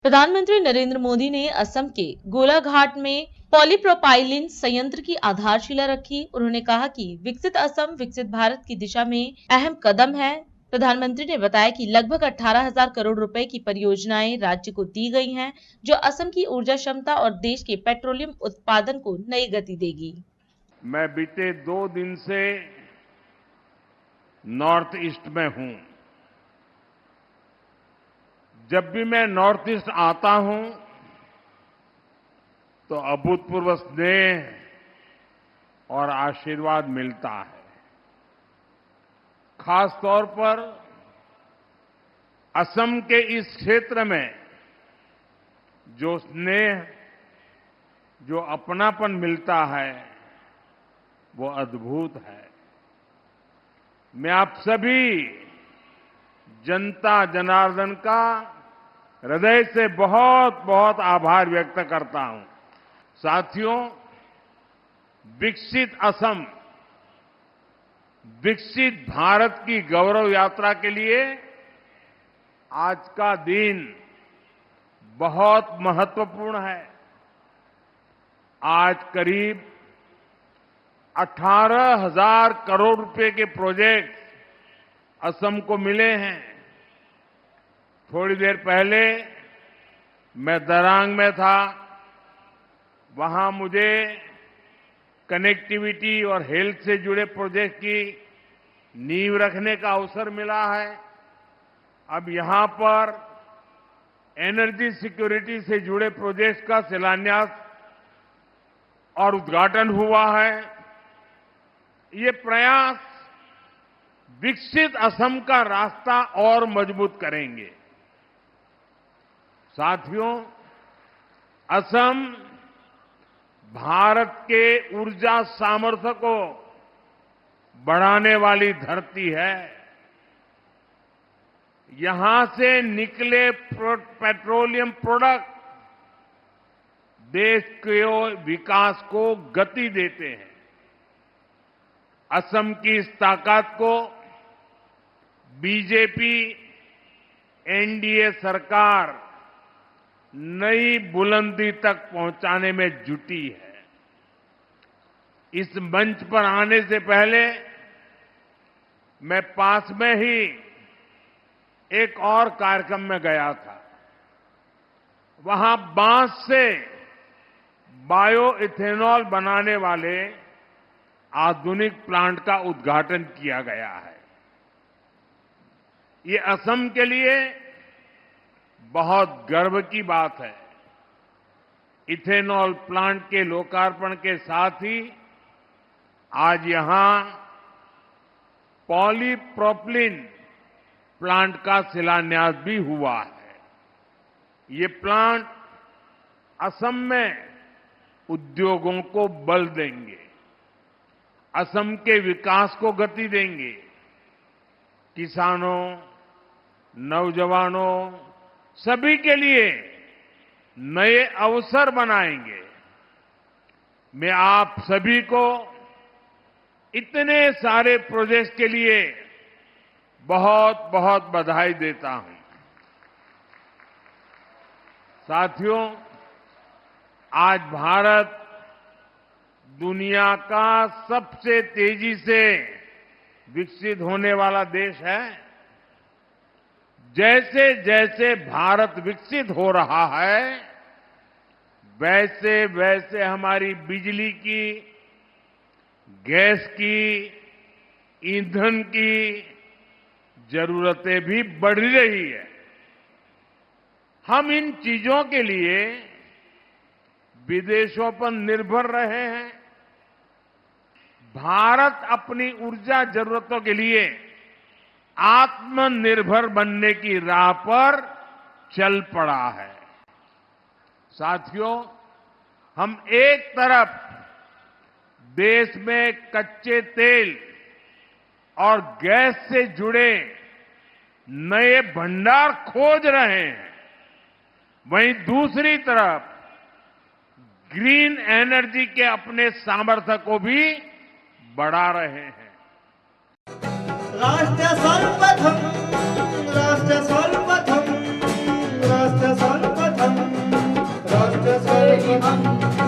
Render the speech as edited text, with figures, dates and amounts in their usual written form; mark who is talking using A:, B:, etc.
A: प्रधानमंत्री नरेंद्र मोदी ने असम के गोलाघाट में पॉलीप्रोपाइलिन संयंत्र की आधारशिला रखी। उन्होंने कहा कि विकसित असम विकसित भारत की दिशा में अहम कदम है। प्रधानमंत्री ने बताया कि लगभग 18,000 करोड़ रुपए की परियोजनाएं राज्य को दी गई हैं, जो असम की ऊर्जा क्षमता और देश के पेट्रोलियम उत्पादन को नई गति देगी।
B: मैं बीते 2 दिन से नॉर्थ ईस्ट में हूं। जब भी मैं नॉर्थ ईस्ट आता हूं तो अभूतपूर्व स्नेह और आशीर्वाद मिलता है। खास तौर पर असम के इस क्षेत्र में जो स्नेह, जो अपनापन मिलता है, वो अद्भुत है। मैं आप सभी जनता जनार्दन का हृदय से बहुत बहुत आभार व्यक्त करता हूं। साथियों, विकसित असम, विकसित भारत की गौरव यात्रा के लिए आज का दिन बहुत महत्वपूर्ण है। आज करीब 18,000 करोड़ रुपए के प्रोजेक्ट असम को मिले हैं। थोड़ी देर पहले मैं दरांग में था। वहां मुझे कनेक्टिविटी और हेल्थ से जुड़े प्रोजेक्ट की नींव रखने का अवसर मिला है। अब यहां पर एनर्जी सिक्योरिटी से जुड़े प्रोजेक्ट्स का शिलान्यास और उद्घाटन हुआ है। ये प्रयास विकसित असम का रास्ता और मजबूत करेंगे। साथियों, असम भारत के ऊर्जा सामर्थ्य को बढ़ाने वाली धरती है। यहां से निकले पेट्रोलियम प्रोडक्ट देश के विकास को गति देते हैं। असम की इस ताकत को बीजेपी एनडीए सरकार नई बुलंदी तक पहुंचाने में जुटी है। इस मंच पर आने से पहले मैं पास में ही एक और कार्यक्रम में गया था। वहां बांस से बायो इथेनॉल बनाने वाले आधुनिक प्लांट का उद्घाटन किया गया है। ये असम के लिए बहुत गर्व की बात है। इथेनॉल प्लांट के लोकार्पण के साथ ही आज यहां पॉलीप्रोपिलीन प्लांट का शिलान्यास भी हुआ है। ये प्लांट असम में उद्योगों को बल देंगे, असम के विकास को गति देंगे, किसानों, नौजवानों, सभी के लिए नए अवसर बनाएंगे। मैं आप सभी को इतने सारे प्रोजेक्ट्स के लिए बहुत बहुत बधाई देता हूं। साथियों, आज भारत दुनिया का सबसे तेजी से विकसित होने वाला देश है। जैसे जैसे भारत विकसित हो रहा है, वैसे वैसे हमारी बिजली की, गैस की, ईंधन की जरूरतें भी बढ़ रही है। हम इन चीजों के लिए विदेशों पर निर्भर रहे हैं। भारत अपनी ऊर्जा जरूरतों के लिए आत्मनिर्भर बनने की राह पर चल पड़ा है। साथियों, हम एक तरफ देश में कच्चे तेल और गैस से जुड़े नए भंडार खोज रहे हैं, वहीं दूसरी तरफ ग्रीन एनर्जी के अपने सामर्थ्य को भी बढ़ा रहे हैं।
C: राष्ट्र सर्वप्रथम, राष्ट्र सर्वप्रथम, राष्ट्र सर्वप्रथम। देंगे हम।